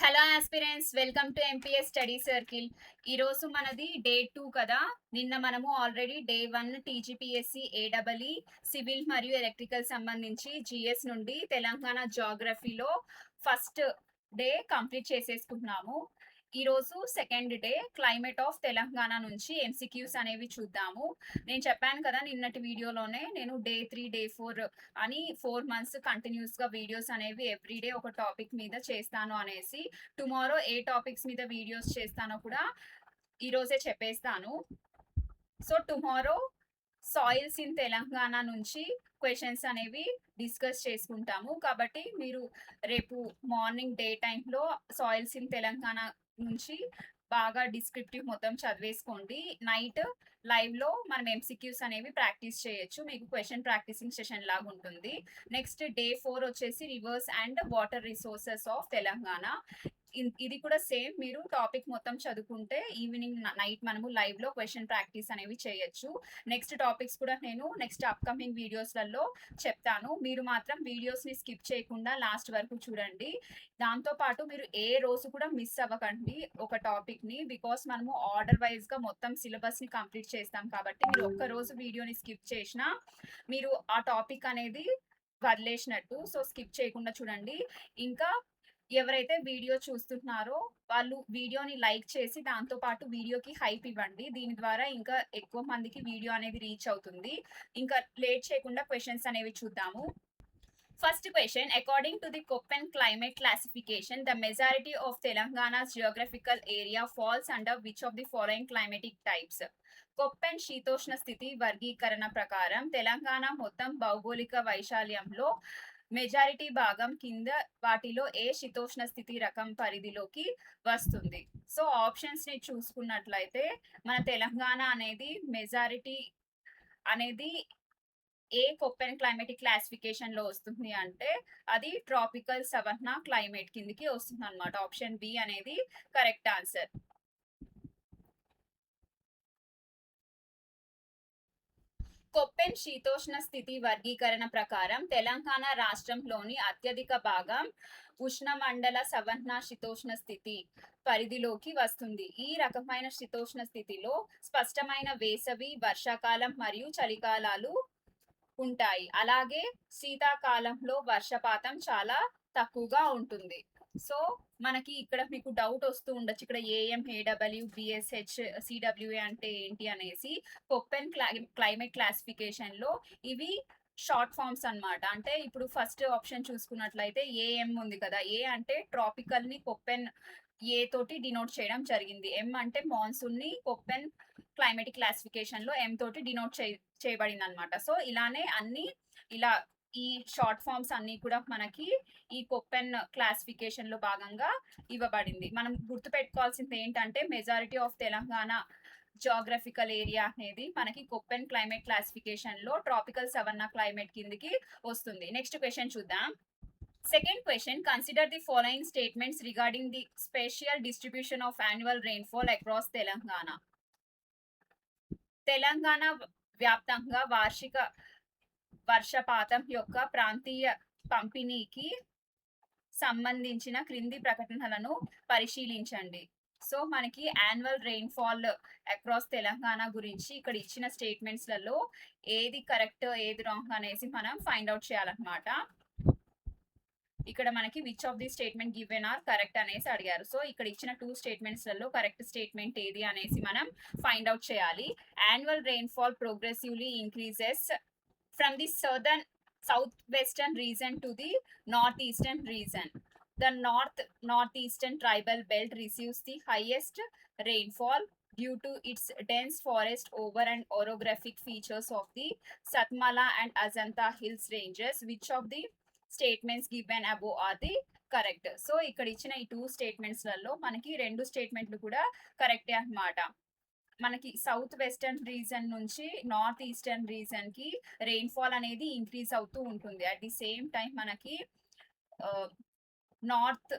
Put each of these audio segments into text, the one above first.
Hello aspirants, welcome to MPS study circle. ఈరోజు మనది day 2 కదా. నిన్న మనము ఆల్రెడీ డే 1 టీజీపీఎస్సీ ఏడబ్ల్ఈ సివిల్ మరియు ఎలక్ట్రికల్ సంబంధించి జిఎస్ నుండి తెలంగాణ జాగ్రఫీలో ఫస్ట్ డే కంప్లీట్ చేసేసుకున్నాము. ఈరోజు second day climate of Telangana నుంచి ఎంసీక్యూస్ అనేవి చూద్దాము. నేను చెప్పాను కదా నిన్నటి వీడియోలోనే, నేను డే 3 డే 4 అని 4 మంత్స్ కంటిన్యూస్గా వీడియోస్ అనేవి ఎవ్రీడే ఒక టాపిక్ మీద చేస్తాను అనేసి. టుమారో ఏ టాపిక్స్ మీద వీడియోస్ చేస్తానో కూడా ఈరోజే చెప్పేస్తాను. So tomorrow soils in Telangana నుంచి క్వశ్చన్స్ అనేవి డిస్కస్ చేసుకుంటాము. కాబట్టి మీరు రేపు మార్నింగ్ డే టైంలో సాయిల్స్ ఇన్ తెలంగాణ నుంచి బాగా డిస్క్రిప్టివ్ మొత్తం చదివేసుకోండి. నైట్ లైవ్లో మనం ఎంసీక్యూస్ అనేవి ప్రాక్టీస్ చేయొచ్చు. మీకు క్వశ్చన్ ప్రాక్టీసింగ్ సెషన్ లాగా ఉంటుంది. నెక్స్ట్ డే 4 వచ్చేసి reverse and water resources of Telangana. ఇది కూడా సేమ్, మీరు టాపిక్ మొత్తం చదువుకుంటే ఈవినింగ్ నైట్ మనము లైవ్ లో క్వశ్చన్ ప్రాక్టీస్ అనేవి చేయొచ్చు. నెక్స్ట్ టాపిక్స్ కూడా నేను నెక్స్ట్ అప్కమింగ్ వీడియోస్లలో చెప్తాను. మీరు మాత్రం వీడియోస్ ని స్కిప్ చేయకుండా లాస్ట్ వరకు చూడండి. దాంతో పాటు మీరు ఏ రోజు కూడా మిస్ అవ్వకండి ఒక టాపిక్ ని, బికాస్ మనము ఆర్డర్ వైజ్ గా మొత్తం సిలబస్ ని కంప్లీట్ చేస్తాం. కాబట్టి మీరు ఒక్క రోజు వీడియోని స్కిప్ చేసినా మీరు ఆ టాపిక్ అనేది వదిలేసినట్టు. సో స్కిప్ చేయకుండా చూడండి. ఇంకా ఎవరైతే వీడియో చూస్తున్నారో వాళ్ళు వీడియోని లైక్ చేసి దాంతో పాటు వీడియోకి హైప్ ఇవ్వండి. దీని ద్వారా ఇంకా ఎక్కువ మందికి వీడియో అనేది రీచ్ అవుతుంది. ఇంకా లేట్ చేయకుండా క్వశ్చన్స్ అనేవి చూద్దాము. First question, according to the Köppen climate classification, the majority of Telangana's geographical area falls under which of the following climatic types? కొప్పెన్ శీతోష్ణ స్థితి వర్గీకరణ ప్రకారం తెలంగాణ మొత్తం భౌగోళిక వైశాల్యంలో మెజారిటీ భాగం కింద వాటిలో ఏ శీతోష్ణ స్థితి రకం పరిధిలోకి వస్తుంది? సో ఆప్షన్స్ ని చూసుకున్నట్లయితే మన తెలంగాణ అనేది మెజారిటీ అనేది ఏ కొప్పెన్ క్లైమేటిక్ క్లాసిఫికేషన్ లో వస్తుంది అంటే అది ట్రాపికల్ సవర్నా క్లైమేట్ కిందికి వస్తుంది అనమాట. ఆప్షన్ బి అనేది కరెక్ట్ ఆన్సర్. కొప్పెన్ శీతోష్ణ స్థితి వర్గీకరణ ప్రకారం తెలంగాణ రాష్ట్రంలోని అత్యధిక భాగం ఉష్ణమండల సవర్ణ శీతోష్ణ స్థితి పరిధిలోకి వస్తుంది. ఈ రకమైన శీతోష్ణ స్థితిలో స్పష్టమైన వేసవి, వర్షాకాలం మరియు చలికాలాలు ఉంటాయి. అలాగే శీతాకాలంలో వర్షపాతం చాలా తక్కువగా ఉంటుంది. సో మనకి ఇక్కడ మీకు డౌట్ వస్తూ ఉండొచ్చు, ఇక్కడ ఏఎం, ఏడబ్ల్యూ, బిఎస్హెచ్, సిడబ్ల్యూఏ అంటే ఏంటి అనేసి. కొప్పెన్ క్లైమేట్ క్లాసిఫికేషన్ లో ఇవి షార్ట్ ఫార్మ్స్ అన్నమాట. అంటే ఇప్పుడు ఫస్ట్ ఆప్షన్ చూసుకున్నట్లయితే ఏఎం ఉంది కదా, ఏ అంటే ట్రాపికల్ ని కొప్పెన్ ఏ తోటి డినోట్ చేయడం జరిగింది. ఎం అంటే మాన్సూన్ ని కొప్పెన్ క్లైమేటిక్ క్లాసిఫికేషన్ లో ఎం తోటి డినోట్ చేయబడింది అనమాట. సో ఇలానే అన్ని ఇలా ఈ షార్ట్ ఫార్మ్స్ అన్ని కూడా మనకి ఈ కొప్పెన్ క్లాసిఫికేషన్ లో భాగంగా ఇవ్వబడింది. మనం గుర్తుపెట్టుకోవాల్సింది ఏంటంటే majority of Telangana geographical area అనేది మనకి కొప్పెన్ క్లైమేట్ క్లాసిఫికేషన్ లో ట్రాపికల్ సవర్నా క్లైమేట్ కిందికి వస్తుంది. నెక్స్ట్ క్వశ్చన్ చూద్దాం. Second question, consider the following statements regarding the spatial distribution of annual rainfall across Telangana. Telangana వ్యాప్తంగా వార్షిక వర్షపాతం యొక్క ప్రాంతీయ పంపిణీకి సంబంధించిన క్రింది ప్రకటనలను పరిశీలించండి. సో మనకి యాన్యువల్ రెయిన్ఫాల్ అక్రాస్ తెలంగాణ గురించి ఇక్కడ ఇచ్చిన స్టేట్మెంట్స్లలో ఏది కరెక్ట్ ఏది రాంగ్ అనేసి మనం ఫైండ్ అవుట్ చేయాలన్నమాట. ఇక్కడ మనకి which of the statement given are correct అనేసి అడిగారు. సో ఇక్కడ ఇచ్చిన 2 స్టేట్మెంట్స్లలో కరెక్ట్ స్టేట్మెంట్ ఏది అనేసి మనం ఫైండ్ అవుట్ చేయాలి. Annual rainfall progressively increases from the southwestern region to the northeastern region. The northeastern tribal belt receives the highest rainfall due to its dense forest over and orographic features of the Satmala and Ajanta Hills ranges. Which of the statements given above are the correct? So ఇక్కడ ఇచ్చిన ఈ 2 స్టేట్మెంట్స్లలో మనకి 2 స్టేట్మెంట్లు కూడా కరెక్టే అన్నమాట. మనకి south western reason నుంచి నార్త్ ఈస్టర్న్ రీజన్ కి రెయిన్ఫాల్ అనేది ఇంక్రీజ్ అవుతూ ఉంటుంది. అట్ ది సేమ్ టైం మనకి నార్త్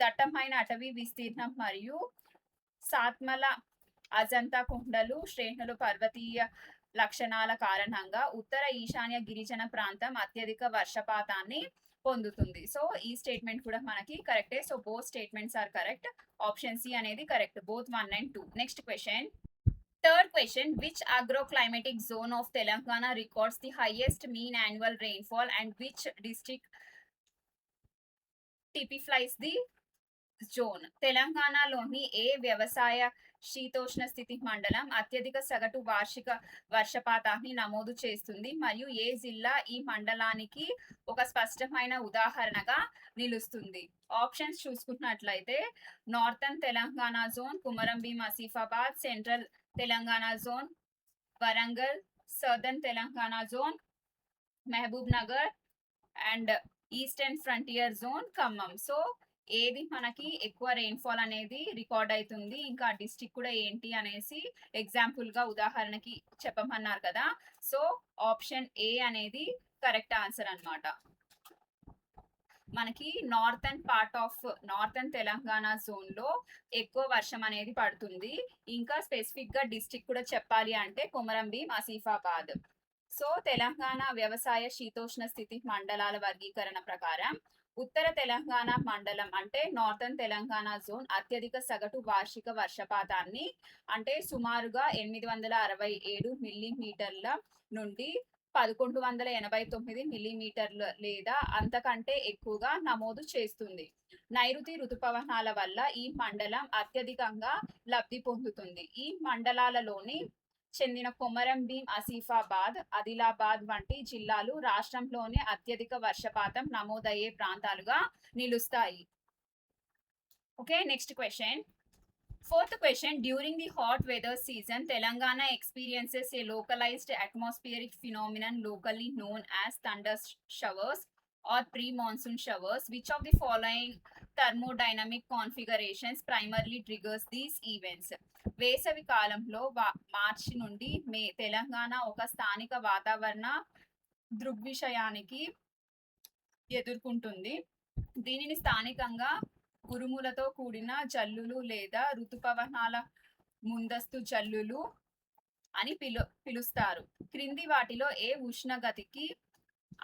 దట్టమైన అటవీ విస్తీర్ణం మరియు సాత్మల అజంతా కొండలు శ్రేణులు పర్వతీయ లక్షణాల కారణంగా ఉత్తర ఈశాన్య గిరిజన ప్రాంతం అత్యధిక వర్షపాతాన్ని పొందుతుంది. సో ఈ స్టేట్మెంట్ కూడా మనకి కరెక్టే. So both statements are correct. Option C అనేది correct. Both 1 and 2. Next question. Third question, which agroclimatic zone of Telangana records the highest mean annual rainfall and which district typifies the zone? తెలంగాణలోని ఏ వ్యవసాయ శీతోష్ణ స్థితి మండలం అత్యధిక సగటు వార్షిక వర్షపాతాన్ని నమోదు చేస్తుంది మరియు ఏ జిల్లా ఈ మండలానికి ఒక స్పష్టమైన ఉదాహరణగా నిలుస్తుంది? ఆప్షన్స్ చూసుకున్నట్లయితే northern Telangana zone, Kumurambheem Asifabad, central Telangana zone Warangal, southern Telangana zone Mahabubnagar and eastern frontier zone Khammam. So ఏది మనకి ఎక్కువ రెయిన్ఫాల్ అనేది రికార్డ్ అవుతుంది, ఇంకా డిస్ట్రిక్ట్ కూడా ఏంటి అనేసి ఎగ్జాంపుల్ గా ఉదాహరణకి చెప్పమన్నారు కదా. సో ఆప్షన్ ఏ అనేది కరెక్ట్ ఆన్సర్ అన్నమాట. మనకి నార్థన్ తెలంగాణ జోన్ లో ఎక్కువ వర్షం అనేది పడుతుంది. ఇంకా స్పెసిఫిక్ గా డిస్ట్రిక్ట్ కూడా చెప్పాలి అంటే కొమరంభీం ఆసిఫాబాద్. సో తెలంగాణ వ్యవసాయ శీతోష్ణ స్థితి మండలాల వర్గీకరణ ప్రకారం ఉత్తర తెలంగాణ మండలం అంటే నార్థన్ తెలంగాణ జోన్ అత్యధిక సగటు వార్షిక వర్షపాతాన్ని అంటే సుమారుగా 867 మిల్లీమీటర్ల నుండి 1189 మిల్లీమీటర్లు లేదా అంతకంటే ఎక్కువగా నమోదు చేస్తుంది. నైరుతి ఋతుపవనాల వల్ల ఈ మండలం అత్యధికంగా లబ్ధి పొందుతుంది. ఈ మండలాలలోని చెందిన కొమరంభీం ఆసిఫాబాద్, ఆదిలాబాద్ వంటి జిల్లాలు రాష్ట్రంలోనే అత్యధిక వర్షపాతం నమోదయ్యే ప్రాంతాలుగా నిలుస్తాయి. Okay, next question. Fourth question, during the hot weather season, Telangana experiences a localized atmospheric phenomenon locally known as thunder showers or pre-monsoon showers. Which of the following thermodynamic configurations primarily triggers these events? వేసవి కాలంలో మార్చి నుండి మే తెలంగాణ ఒక స్థానిక వాతావరణ దృగ్విషయానికి ఎదుర్కొంటుంది. దీనిని స్థానికంగా ఉరుములతో కూడిన జల్లులు లేదా ఋతుపవనాల ముందస్తు జల్లులు అని పిలుస్తారు. క్రింది వాటిలో ఏ ఉష్ణగతికి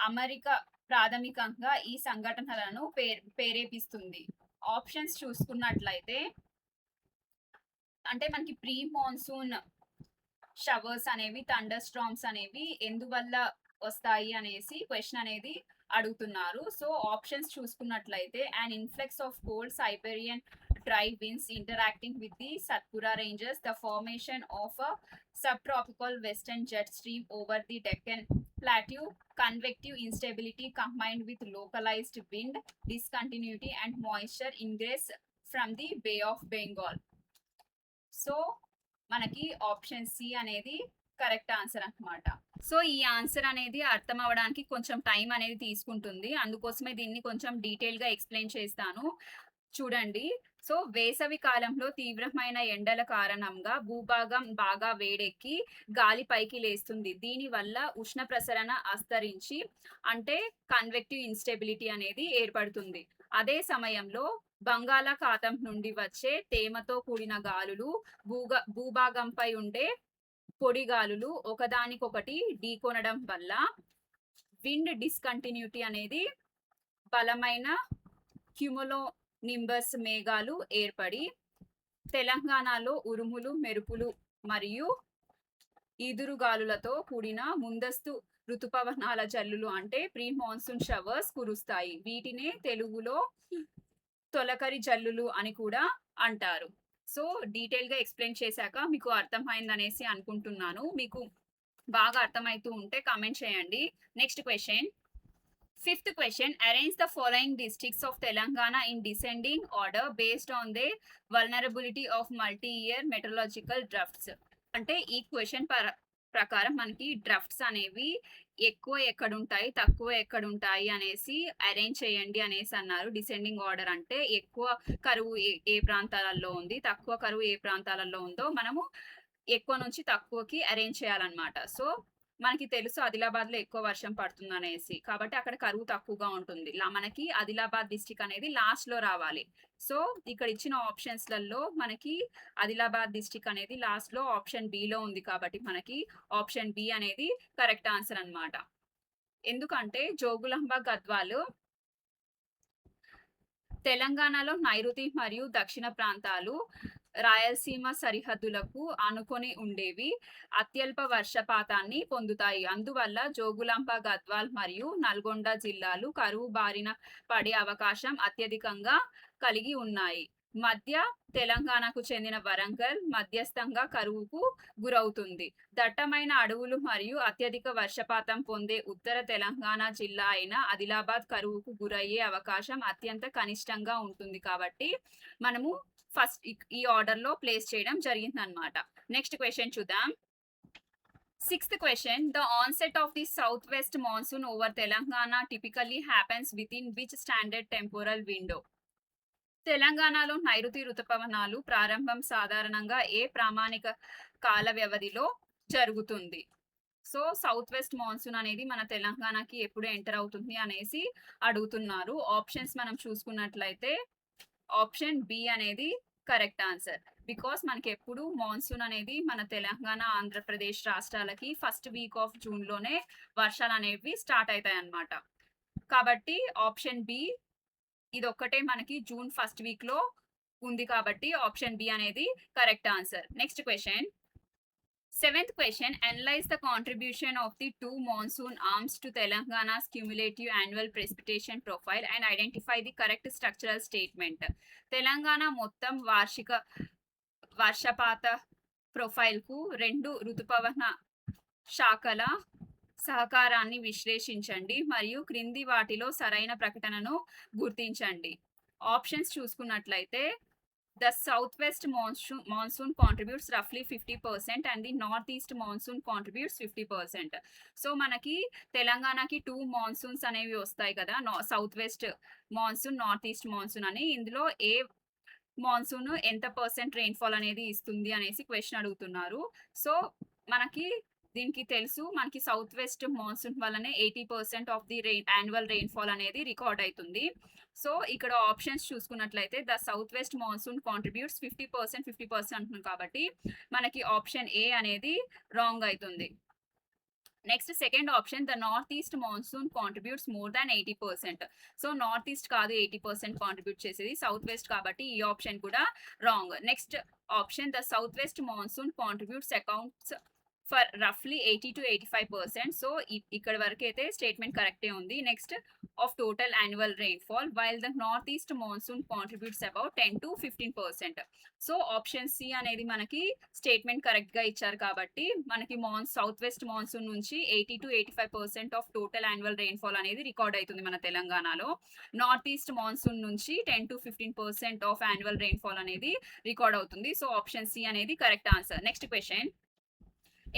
అమరిక ప్రాథమికంగా ఈ సంఘటనలను ప్రేరేపిస్తుంది? ఆప్షన్స్ చూసుకున్నట్లయితే అంటే మనకి ప్రీ మాన్సూన్ షవర్స్ అనేవి, థండర్ స్టార్మ్స్ అనేవి ఎందువల్ల వస్తాయి అనేసి క్వశ్చన్ అనేది అడుగుతున్నారు. సో ఆప్షన్స్ చూసుకున్నట్లయితే an influx of cold Siberian dry winds interacting with the Satpura ranges, the formation of a subtropical western jet stream over the Deccan plateau, convective instability combined with localized wind discontinuity and moisture ingress from the Bay of Bengal. So మనకి option C అనేది correct answer అన్నమాట. So ఈ answer అనేది అర్థం అవ్వడానికి కొంచెం time అనేది తీసుకుంటుంది, అందుకోసమే దీన్ని కొంచెం డీటెయిల్ గా ఎక్స్ప్లెయిన్ చేస్తాను. చూడండి. సో వేసవి కాలంలో తీవ్రమైన ఎండల కారణంగా భూభాగం బాగా వేడెక్కి గాలి పైకి లేస్తుంది. దీనివల్ల ఉష్ణ ప్రసరణ అస్తరించి అంటే కన్వెక్టివ్ ఇన్స్టెబిలిటీ అనేది ఏర్పడుతుంది. అదే సమయంలో బంగాళాఖాతం నుండి వచ్చే తేమతో కూడిన గాలులు భూభాగంపై ఉండే పొడి గాలులు ఒకదానికొకటి ఢీకొనడం వల్ల విండ్ డిస్కంటిన్యూటీ అనేది బలమైన క్యుములో నింబస్ మేఘాలు ఏర్పడి తెలంగాణలో ఉరుములు, మెరుపులు మరియు ఈదురుగాలులతో కూడిన ముందస్తు ఋతుపవనాల జల్లులు అంటే ప్రీ మాన్సూన్ షవర్స్ కురుస్తాయి. వీటినే తెలుగులో తొలకరి జల్లులు అని కూడా అంటారు. సో డీటెయిల్ గా ఎక్స్ప్లెయిన్ చేశాక మీకు అర్థమైందనేసి అనుకుంటున్నాను. మీకు బాగా అర్థమైతూ ఉంటే కామెంట్ చేయండి. Next question. Fifth question, arrange the following districts of Telangana in descending order based on their vulnerability of multi-year meteorological drafts. అంటే ఈ క్వశ్చన్ ప్రకారం మనకి డ్రాఫ్ట్స్ అనేవి ఎక్కువ ఎక్కడుంటాయి, తక్కువ ఎక్కడుంటాయి అనేసి అరేంజ్ చేయండి అనేసి అన్నారు. డిసెండింగ్ ఆర్డర్ అంటే ఎక్కువ కరువు ఏ ప్రాంతాలలో ఉంది, తక్కువ కరువు ఏ ప్రాంతాలలో ఉందో మనము ఎక్కువ నుంచి తక్కువకి అరేంజ్ చేయాలన్నమాట. సో మనకి తెలుసు ఆదిలాబాద్ లో ఎక్కువ వర్షం పడుతుంది అనేసి, కాబట్టి అక్కడ కరువు తక్కువగా ఉంటుంది. మనకి ఆదిలాబాద్ డిస్ట్రిక్ట్ అనేది లాస్ట్ లో రావాలి. సో ఇక్కడ ఇచ్చిన ఆప్షన్స్ లలో మనకి ఆదిలాబాద్ డిస్ట్రిక్ట్ అనేది లాస్ట్ లో ఆప్షన్ బి లో ఉంది, కాబట్టి మనకి ఆప్షన్ బి అనేది కరెక్ట్ ఆన్సర్ అన్నమాట. ఎందుకంటే జోగులాంబ గద్వాల్ తెలంగాణలో నైరుతి మరియు దక్షిణ ప్రాంతాలు రాయలసీమ సరిహద్దులకు ఆనుకొని ఉండేవి అత్యల్ప వర్షపాతాన్ని పొందుతాయి. అందువల్ల జోగులాంబ, గద్వాల్ మరియు నల్గొండ జిల్లాలు కరువు బారిన పడే అవకాశం అత్యధికంగా కలిగి ఉన్నాయి. మధ్య తెలంగాణకు చెందిన వరంగల్ మధ్యస్థంగా కరువుకు గురవుతుంది. దట్టమైన అడవులు మరియు అత్యధిక వర్షపాతం పొందే ఉత్తర తెలంగాణ జిల్లా అయిన ఆదిలాబాద్ కరువుకు గురయ్యే అవకాశం అత్యంత కనిష్టంగా ఉంటుంది. కాబట్టి మనము ఫస్ట్ ఈ ఆర్డర్ లో ప్లేస్ చేయడం జరిగిందనమాట. నెక్స్ట్ క్వశ్చన్ చూద్దాం. Sixth question, the onset of the southwest monsoon over Telangana typically happens within which standard temporal window? తెలంగాణలో నైరుతి ఋతుపవనాలు ప్రారంభం సాధారణంగా ఏ ప్రామాణిక కాల వ్యవధిలో జరుగుతుంది? సో సౌత్ వెస్ట్ మాన్సూన్ అనేది మన తెలంగాణకి ఎప్పుడు ఎంటర్ అవుతుంది అనేసి అడుగుతున్నారు. ఆప్షన్స్ మనం చూసుకున్నట్లయితే ఆప్షన్ బి అనేది కరెక్ట్ ఆన్సర్. బికాస్ మనకి ఎప్పుడు మాన్సూన్ అనేది మన తెలంగాణ, ఆంధ్రప్రదేశ్ రాష్ట్రాలకి ఫస్ట్ వీక్ ఆఫ్ జూన్ లోనే వర్షాలు అనేవి స్టార్ట్ అవుతాయి అన్నమాట. కాబట్టి ఆప్షన్ బి ఇది ఒక్కటే మనకి జూన్ ఫస్ట్ వీక్ లో ఉంది కాబట్టి ఆప్షన్ బి అనేది correct answer. Next question. Seventh question, analyze the contribution of the two monsoon arms to Telangana's cumulative annual precipitation profile and identify the correct structural statement. Telangana మొత్తం వార్షిక వర్షపాత profile కు రెండు ఋతుపవన శాఖల సహకారాన్ని విశ్లేషించండి మరియు క్రింది వాటిలో సరైన ప్రకటనను గుర్తించండి. ఆప్షన్స్ చూసుకున్నట్లయితే the southwest monsoon contributes roughly 50% and the northeast monsoon contributes 50%. So మనకి తెలంగాణకి 2 మాన్సూన్స్ అనేవి వస్తాయి కదా, south west monsoon, north east monsoon అని. ఇందులో ఏ మాన్సూన్ ఎంత పర్సెంట్ రెయిన్ఫాల్ అనేది ఇస్తుంది అనేసి క్వశ్చన్ అడుగుతున్నారు. సో మనకి దీనికి తెలుసు, మనకి సౌత్ వెస్ట్ మాన్సూన్ వల్లనే 80% ఆఫ్ ది యాన్యువల్ రెయిన్ఫాల్ అనేది రికార్డ్ అవుతుంది. సో ఇక్కడ ఆప్షన్స్ చూసుకున్నట్లయితే the south west monsoon contributes 50% అంటున్నాం కాబట్టి మనకి ఆప్షన్ ఏ అనేది రాంగ్ అవుతుంది. Next second option, the north east monsoon contributes more than 80%. So north east కాదు 80% కాంట్రిబ్యూట్ చేసేది, సౌత్ వెస్ట్, కాబట్టి ఈ ఆప్షన్ కూడా wrong. Next option, the south west monsoon contributes accounts for రఫ్లీ 80 to 85%. సో ఇక్కడ వరకు అయితే స్టేట్మెంట్ కరెక్టే ఉంది. Next of total annual rainfall while the north east monsoon contributes about 10 to 15%. So option C అనేది మనకి స్టేట్మెంట్ కరెక్ట్ గా ఇచ్చారు కాబట్టి మనకి సౌత్ వెస్ట్ మాన్సూన్ నుంచి 80 to 85% of total annual rainfall అనేది రికార్డ్ అవుతుంది మన తెలంగాణలో. నార్త్ ఈస్ట్ మాన్సూన్ నుంచి 10 to 15% ఆఫ్ యాన్యువల్ రెయిన్ఫాల్ అనేది రికార్డ్ అవుతుంది. సో ఆప్షన్ సి అనేది correct answer. Next question.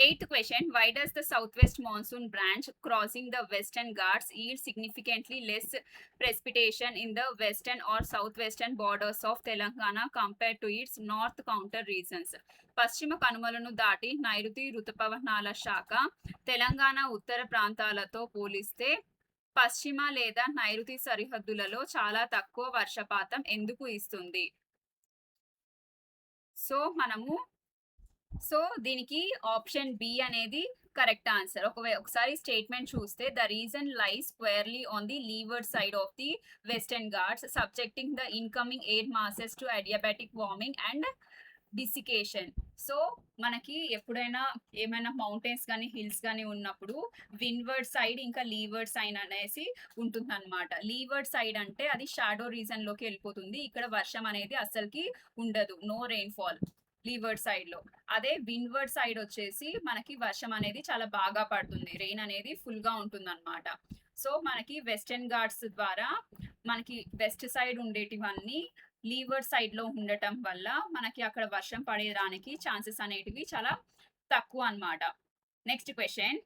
Eighth question, why does the southwest monsoon branch crossing the western Ghats yield significantly less precipitation in the western or southwestern borders of Telangana compared to its north counter regions? పశ్చిమ కనుమలను దాటి నైరుతి ఋతుపవనాల శాఖ తెలంగాణ ఉత్తర ప్రాంతాలతో పోలిస్తే పశ్చిమ లేదా నైరుతి సరిహద్దులలో చాలా తక్కువ వర్షపాతం ఎందుకు ఇస్తుంది? సో దీనికి ఆప్షన్ బి అనేది కరెక్ట్ ఆన్సర్. ఒకసారి స్టేట్మెంట్ చూస్తే, the reason lies squarely on the leeward side of the Western Ghats subjecting the incoming air masses to adiabatic warming and desiccation. So మనకి ఎప్పుడైనా ఏమైనా మౌంటైన్స్ కానీ హిల్స్ కానీ ఉన్నప్పుడు విండ్వర్డ్ సైడ్ ఇంకా లీవర్డ్ సైడ్ అనేసి ఉంటుంది అనమాట. లీవర్డ్ సైడ్ అంటే అది షాడో రీజన్ లోకి వెళ్ళిపోతుంది, ఇక్కడ వర్షం అనేది అసలుకి ఉండదు, నో రెయిన్ఫాల్ లీవర్డ్ సైడ్ లో. అదే విండ్వర్డ్ సైడ్ వచ్చేసి మనకి వర్షం అనేది చాలా బాగా పడుతుంది, రెయిన్ అనేది ఫుల్ గా ఉంటుంది అనమాట. సో మనకి వెస్టర్న్ ఘాట్స్ ద్వారా మనకి వెస్ట్ సైడ్ ఉండేటివన్నీ లీవర్డ్ సైడ్ లో ఉండటం వల్ల మనకి అక్కడ వర్షం పడేదానికి ఛాన్సెస్ అనేటివి చాలా తక్కువ అన్నమాట. Next question.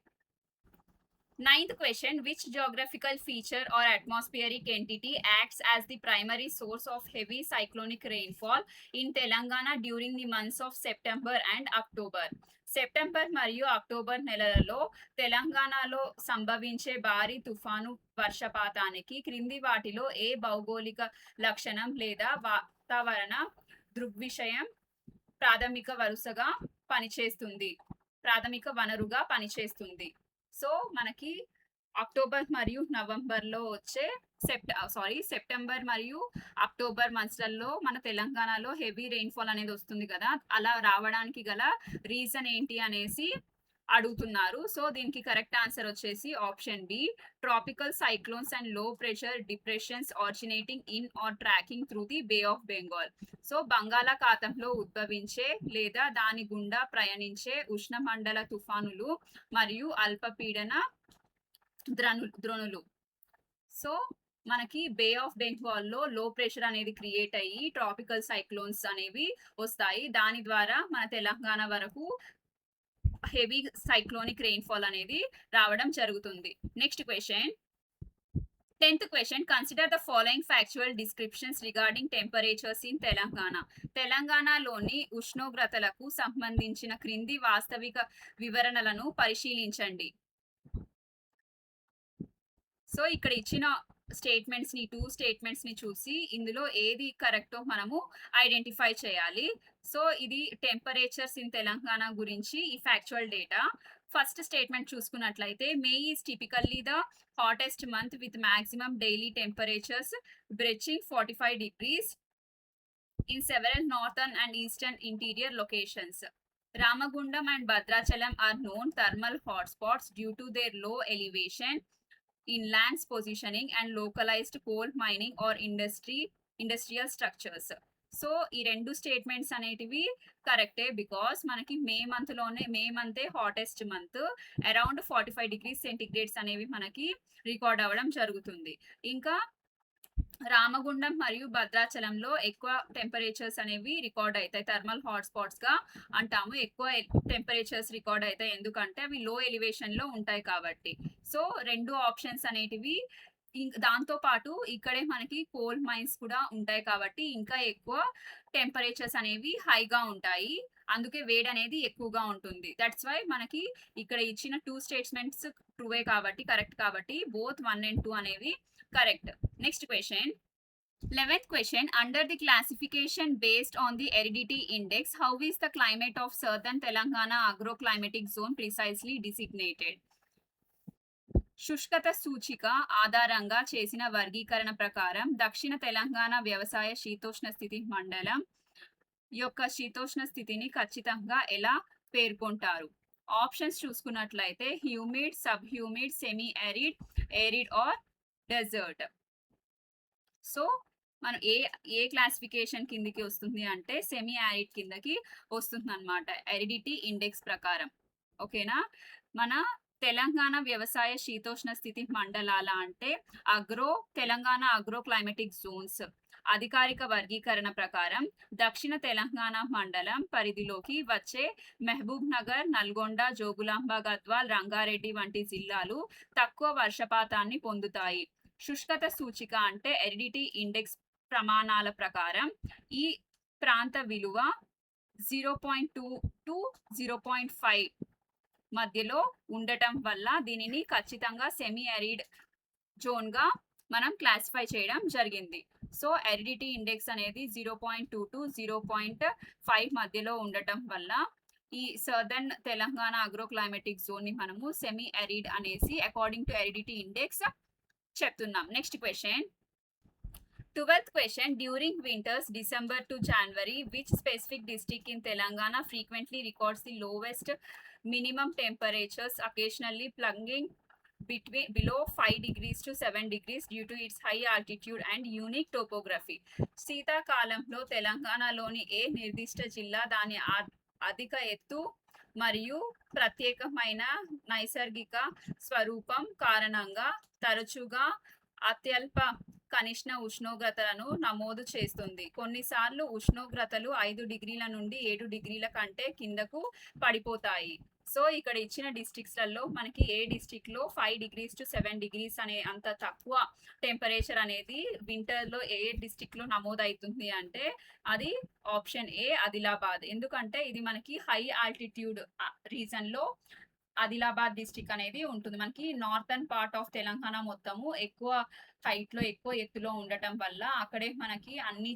Ninth question, which geographical feature or atmospheric entity acts as the primary source of heavy cyclonic rainfall in Telangana during the months of September and October? September మరియు అక్టోబర్ నెలలలో తెలంగాణలో సంభవించే భారీ తుఫాను వర్షపాతానికి క్రింది వాటిలో ఏ భౌగోళిక లక్షణం లేదా వాతావరణ దృగ్విషయం ప్రాథమిక వనరుగా పనిచేస్తుంది? సో మనకి అక్టోబర్ మరియు నవంబర్‌లో వచ్చే సెప్టెంబర్ మరియు అక్టోబర్ మంత్స్‌లలో మన తెలంగాణలో హెవీ రెయిన్‌ఫాల్ అనేది వస్తుంది కదా! అలా రావడానికి గల రీజన్ ఏంటి అనేసి అడుగుతున్నారు. సో, దీనికి కరెక్ట్ ఆన్సర్ వచ్చేసి option B. Tropical cyclones and low pressure depressions originating in or tracking through the Bay of Bengal. So, బంగాళాఖాతంలో ఉద్భవించే లేదా దాని గుండా ప్రయాణించే ఉష్ణమండల తుఫానులు మరియు అల్పపీడన ద్రోణులు. సో, మనకి బే ఆఫ్ బెంగాల్‌లో లో ప్రెషర్ అనేది క్రియేట్ అయ్యి ట్రాపికల్ సైక్లోన్స్ అనేవి వస్తాయి. దాని ద్వారా మన తెలంగాణ వరకు హెవీ సైక్లోనిక్ రెయిన్‌ఫాల్ అనేది రావడం జరుగుతుంది. Next question. 10th question. Consider the following factual descriptions regarding temperatures in Telangana. తెలంగాణలోని ఉష్ణోగ్రతలకు సంబంధించిన క్రింది వాస్తవిక వివరణలను పరిశీలించండి. సో, ఇక్కడ ఇచ్చిన స్టేట్మెంట్స్‌ని 2 స్టేట్మెంట్స్‌ని చూసి ఇందులో ఏది కరెక్టో మనము ఐడెంటిఫై చేయాలి. సో, ఇది టెంపరేచర్స్ ఇన్ తెలంగాణ గురించి ఈ ఫ్యాక్చువల్ డేటా. ఫస్ట్ స్టేట్మెంట్ చూసుకున్నట్లయితే May is typically the hottest month with maximum daily temperatures breaching 45 degrees in several northern and eastern interior locations. Ramagundam and Bhadrachalam are known thermal hotspots due to their low elevation, inland positioning and localized coal mining or industrial structures. So, ఈ 2 statements అనేటివి కరెక్టే. Because మనకి May మంతే hottest month. Around 45 degrees centigrades అనేవి మనకి record అవ్వడం జరుగుతుంది. ఇంకా రామగుండం మరియు భద్రాచలంలో ఎక్కువ టెంపరేచర్స్ అనేవి రికార్డ్ అవుతాయి. థర్మల్ హాట్స్పాట్స్ గా అంటాము. ఎక్కువ టెంపరేచర్స్ రికార్డ్ అవుతాయి ఎందుకంటే అవి లో ఎలివేషన్ లో ఉంటాయి కాబట్టి. సో, 2 ఆప్షన్స్ అనేటివి. దాంతో పాటు ఇక్కడే మనకి కోల్ మైన్స్ కూడా ఉంటాయి కాబట్టి ఇంకా ఎక్కువ టెంపరేచర్స్ అనేవి హైగా ఉంటాయి. అందుకే వేడి అనేది ఎక్కువగా ఉంటుంది. దట్స్ వై మనకి ఇక్కడ ఇచ్చిన 2 స్టేట్మెంట్స్ ట్రూవే కాబట్టి కరెక్ట్ కాబట్టి బోత్ 1 and 2 అనేవి correct. Next question. 11th question. Under the classification based on the aridity index, how is the climate of southern Telangana agroclimatic zone precisely designated? శుష్కత సూచిక ఆధారంగా చేసిన వర్గీకరణ ప్రకారం దక్షిణ తెలంగాణ వ్యవసాయ శీతోష్ణ స్థితి మండలం యొక్క శీతోష్ణ స్థితిని ఖచ్చితంగా ఎలా పేర్కొంటారు? ఆప్షన్స్ చూసుకున్నట్లయితే humid, sub humid, semi arid, arid or desert. So, మనం ఏ క్లాసిఫికేషన్ కిందకి వస్తుంది అంటే సెమీ యారిడ్ కిందకి వస్తుంది అనమాట అరిడిటీ ఇండెక్స్ ప్రకారం. ఓకేనా? మన తెలంగాణ వ్యవసాయ శీతోష్ణ స్థితి మండలాల అంటే తెలంగాణ అగ్రో క్లైమాటిక్ జోన్స్ అధికారిక వర్గీకరణ ప్రకారం దక్షిణ తెలంగాణ మండలం పరిధిలోకి వచ్చే మహబూబ్ నగర్, నల్గొండ, జోగులాంబ, గద్వాల్, రంగారెడ్డి వంటి జిల్లాలు తక్కువ వర్షపాతాన్ని పొందుతాయి. శుష్కత సూచిక అంటే అరిడిటీ ఇండెక్స్ ప్రమాణాల ప్రకారం ఈ ప్రాంత విలువ 0.2 to 0.5 మధ్యలో ఉండటం వల్ల దీనిని ఖచ్చితంగా సెమీ అరిడ్ జోన్ గా మనం క్లాసిఫై చేయడం జరిగింది. సో, అరిడిటీ ఇండెక్స్ అనేది 0.2 to 0.5 మధ్యలో ఉండటం వల్ల ఈ southern Telangana agro climatic zone ని మనము సెమీ అరిడ్ అనేసి అకార్డింగ్ టు అరిడిటీ ఇండెక్స్ చెప్తున్నాం. Next question. 12th question. During winters December to January, which specific district in Telangana frequently records the lowest minimum temperatures, occasionally plunging below 5 degrees to 7 degrees due to its high altitude and unique topography? శీతాకాలంలో తెలంగాణలోని ఏ నిర్దిష్ట జిల్లా దాని అధిక ఎత్తు మరియు ప్రత్యేకమైన నైసర్గిక స్వరూపం కారణంగా తరచుగా అత్యల్ప కనిష్ట ఉష్ణోగ్రతలను నమోదు చేస్తుంది? కొన్నిసార్లు ఉష్ణోగ్రతలు 5 డిగ్రీల నుండి 7 డిగ్రీల కంటే కిందకు పడిపోతాయి. సో, ఇక్కడ ఇచ్చిన డిస్ట్రిక్ట్స్లలో మనకి ఏ డిస్ట్రిక్ట్ లో 5 degrees to 7 degrees అనే అంత తక్కువ టెంపరేచర్ అనేది వింటర్ లో ఏ డిస్ట్రిక్ట్ లో నమోదవుతుంది అంటే అది ఆప్షన్ ఏ ఆదిలాబాద్. ఎందుకంటే ఇది మనకి హై ఆల్టిట్యూడ్ రీజన్ లో ఆదిలాబాద్ డిస్ట్రిక్ట్ అనేది ఉంటుంది. మనకి నార్థన్ పార్ట్ ఆఫ్ తెలంగాణ మొత్తము ఎక్కువ హైట్ లో ఎక్కువ ఎత్తులో ఉండటం వల్ల అక్కడే మనకి అన్ని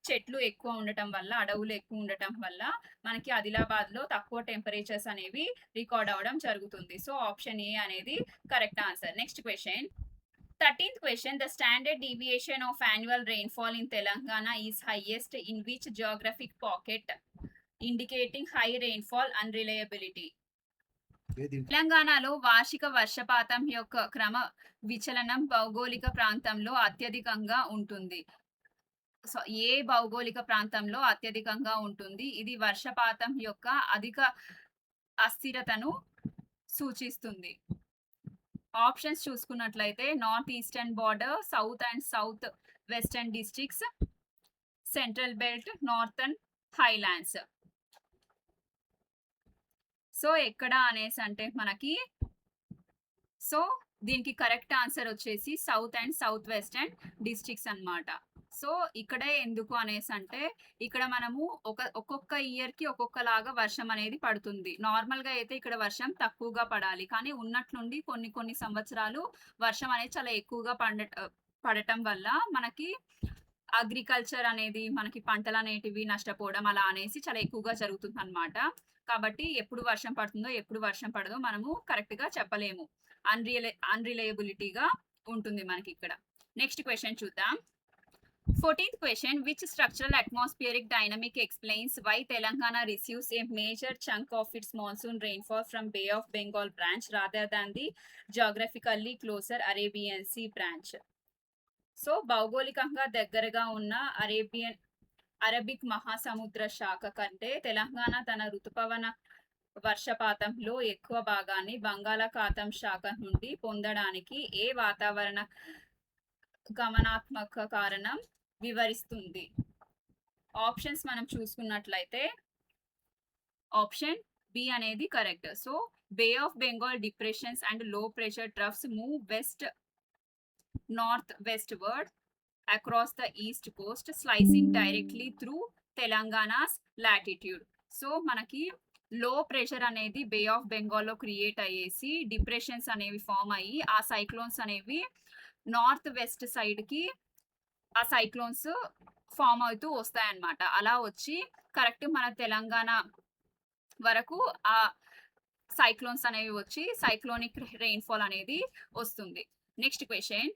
చెట్లు ఎక్కువ ఉండటం వల్ల, అడవులు ఎక్కువ ఉండటం వల్ల మనకి ఆదిలాబాద్‌లో తక్కువ టెంపరేచర్స్ అనేవి రికార్డ్ అవ్వడం జరుగుతుంది. సో, ఆప్షన్ ఏ అనేది correct answer. Next question. 13th question. The standard deviation of annual rainfall in Telangana is highest in which geographic pocket, indicating high rainfall unreliability? తెలంగాణలో వార్షిక వర్షపాతం యొక్క క్రమ విచలనం భౌగోళిక ప్రాంతంలో అత్యధికంగా ఉంటుంది. సో ఏ భౌగోళిక ప్రాంతంలో అత్యధికంగా ఉంటుంది? ఇది వర్షపాతం యొక్క అధిక అస్థిరతను సూచిస్తుంది. ఆప్షన్స్ చూసుకున్నట్లయితే north eastern border, south and south western districts, central belt, northern highlands. So ఎక్కడ అనేసి అంటే మనకి సో దీనికి కరెక్ట్ ఆన్సర్ వచ్చేసి south and south western districts అన్నమాట. సో ఇక్కడే ఎందుకు అనేసి అంటే ఇక్కడ మనము ఒక్కొక్క ఇయర్ కి ఒక్కొక్కలాగా వర్షం అనేది పడుతుంది. నార్మల్ గా అయితే ఇక్కడ వర్షం తక్కువగా పడాలి, కానీ ఉన్నట్లుండి కొన్ని సంవత్సరాలు వర్షం అనేది చాలా ఎక్కువగా పడటం వల్ల మనకి అగ్రికల్చర్ అనేది, మనకి పంటలు అనేటివి నష్టపోవడం అలా అనేసి చాలా ఎక్కువగా జరుగుతుంది అన్నమాట. కాబట్టి ఎప్పుడు వర్షం పడుతుందో ఎప్పుడు వర్షం పడదో మనము కరెక్ట్ గా చెప్పలేము. అన్రిలయబిలిటీగా ఉంటుంది మనకి ఇక్కడ. నెక్స్ట్ క్వశ్చన్ చూద్దాం. 14th question. Which structural atmospheric dynamic explains why Telangana receives a major chunk of its monsoon rainfall from Bay of Bengal branch rather than the geographically closer Arabian Sea branch? So భౌగోళికంగా దగ్గరగా ఉన్న Arabic మహాసముద్ర శాఖ కంటే తెలంగాణ తన ఋతుపవన వర్షపాతంలో ఎక్కువ భాగాన్ని బంగాళాఖాతం శాఖ నుండి పొందడానికి ఏ వాతావరణ గమనాత్మక కారణం వివరిస్తుంది? ఆప్షన్స్ మనం చూసుకున్నట్లయితే ఆప్షన్ బి అనేది correct. So Bay of Bengal depressions and low pressure troughs move west north westward across the east coast, slicing directly through Telangana's latitude. So మనకి లో ప్రెషర్ అనేది బే ఆఫ్ బెంగాల్లో క్రియేట్ అయ్యేసి డిప్రెషన్స్ అనేవి ఫామ్ అయ్యి ఆ సైక్లోన్స్ అనేవి north west side కి ఆ సైక్లోన్స్ ఫామ్ అవుతూ వస్తాయన్నమాట. అలా వచ్చి కరెక్ట్ మన తెలంగాణ వరకు ఆ సైక్లోన్స్ అనేవి వచ్చి సైక్లోనిక్ రెయిన్ఫాల్ అనేది వస్తుంది. Next question.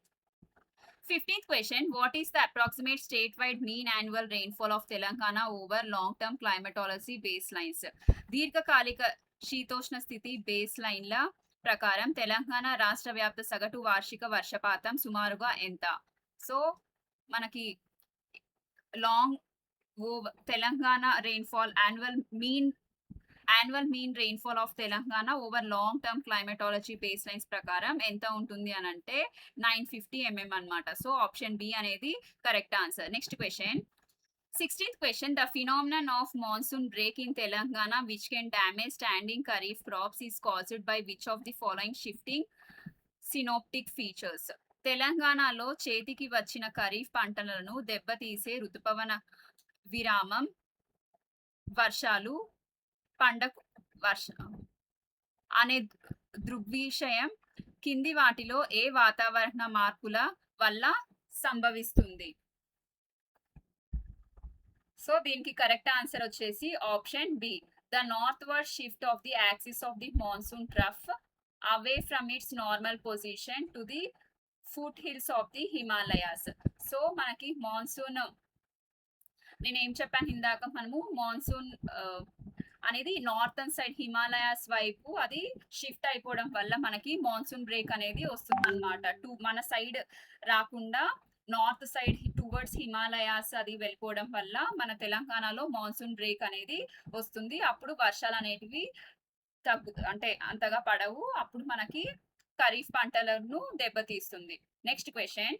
15th question. What is the approximate statewide mean annual rainfall of Telangana over long-term climatology baselines? దీర్ఘకాలిక శీతోష్ణ స్థితి బేస్ లైన్ల ప్రకారం తెలంగాణ రాష్ట్ర వ్యాప్త సగటు వార్షిక వర్షపాతం సుమారుగా ఎంత? సో మనకి Telangana rainfall annual mean rainfall of Telangana over long term climatology base lines ప్రకారం ఎంత ఉంటుంది అని అంటే 950 mm అన్నమాట. సో ఆప్షన్ బి అనేది correct answer. Next question. 16th question. The phenomenon of monsoon break in Telangana which can damage standing kharif crops is caused by which of the following shifting synoptic features? తెలంగాణలో చేతికి వచ్చిన ఖరీఫ్ పంటలను దెబ్బతీసే ఋతుపవన విరామం, వర్షాలు, అనే దృగ్విషయం కింది వాటిలో ఏ వాతావరణ మార్పుల వల్ల సంభవిస్తుంది? సో దీనికి కరెక్ట్ ఆన్సర్ వచ్చేసి option B. The northward shift of the axis of the monsoon trough away from its normal position to the foothills of the Himalayas. So మనకి మాన్సూన్, నేను ఏం చెప్పాను ఇందాక, మనము మాన్సూన్ అనేది నార్థన్ సైడ్ హిమాలయాస్ వైపు అది షిఫ్ట్ అయిపోవడం వల్ల మనకి మాన్సూన్ బ్రేక్ అనేది వస్తుంది అనమాట. మన సైడ్ రాకుండా నార్త్ సైడ్ టువర్డ్స్ హిమాలయాస్ అది వెళ్ళిపోవడం వల్ల మన తెలంగాణలో మాన్సూన్ బ్రేక్ అనేది వస్తుంది. అప్పుడు వర్షాలు అనేటివి అంటే అంతగా పడవు, అప్పుడు మనకి ఖరీఫ్ పంటలను దెబ్బతీస్తుంది. Next question.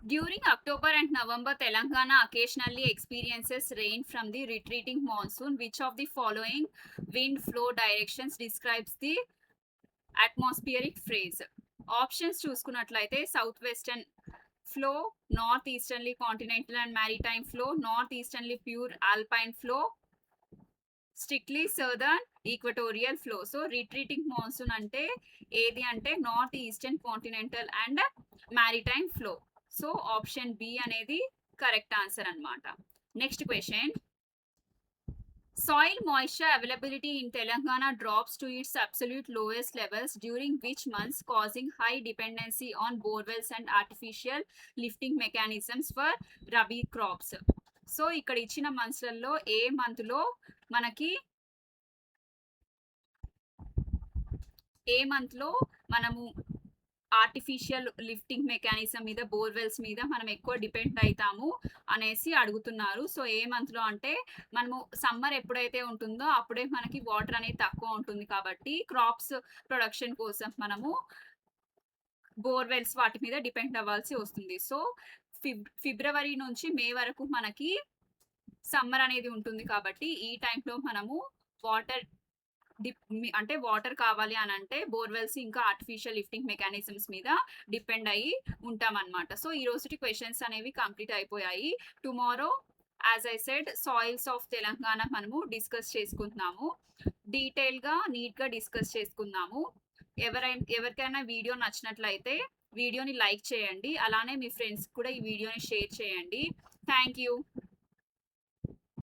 During October and November, Telangana occasionally experiences rain from the retreating monsoon. Which of the following wind flow directions describes the atmospheric phase? Options చూసుకున్నట్లయితే south western flow, north easterly continental and maritime flow, north easterly pure alpine flow, strictly southern equatorial flow. So retreating monsoon అంటే ఏది అంటే north eastern continental and maritime flow. So option B అనేది correct answer అన్నమాట. Next question. Soil moisture availability in Telangana drops to its absolute lowest levels during which months, causing high dependency on borewells and artificial lifting mechanisms for Rabi crops. So ఇక్కడ ఇచ్చిన మంత్స్లలో ఏ మంత్లో మనము artificial lifting mechanism మీద, borewells మీద మనం ఎక్కువ depend అవుతాము అనేసి అడుగుతున్నారు. సో ఏ మంత్లో అంటే మనము సమ్మర్ ఎప్పుడైతే ఉంటుందో అప్పుడే మనకి వాటర్ అనేది తక్కువ ఉంటుంది కాబట్టి క్రాప్స్ ప్రొడక్షన్ కోసం మనము బోర్వెల్స్ వాటి మీద డిపెండ్ అవ్వాల్సి వస్తుంది. సో ఫిబ్రవరి నుంచి మే వరకు మనకి సమ్మర్ అనేది ఉంటుంది కాబట్టి ఈ టైంలో మనము వాటర్ కావాలి అని అంటే బోర్వెల్స్ ఇంకా ఆర్టిఫిషియల్ లిఫ్టింగ్ మెకానిజమ్స్ మీద డిపెండ్ అయ్యి ఉంటాం అనమాట. సో ఈ రోజుటి క్వశ్చన్స్ అనేవి కంప్లీట్ అయిపోయాయి. Tomorrow as I said soils of Telangana మనము డిస్కస్ చేసుకుంటున్నాము. డీటెయిల్గా నీట్గా డిస్కస్ చేసుకుందాము. ఎవరికైనా వీడియో నచ్చినట్లయితే వీడియోని లైక్ చేయండి, అలానే మీ ఫ్రెండ్స్ కూడా ఈ వీడియోని షేర్ చేయండి. Thank you.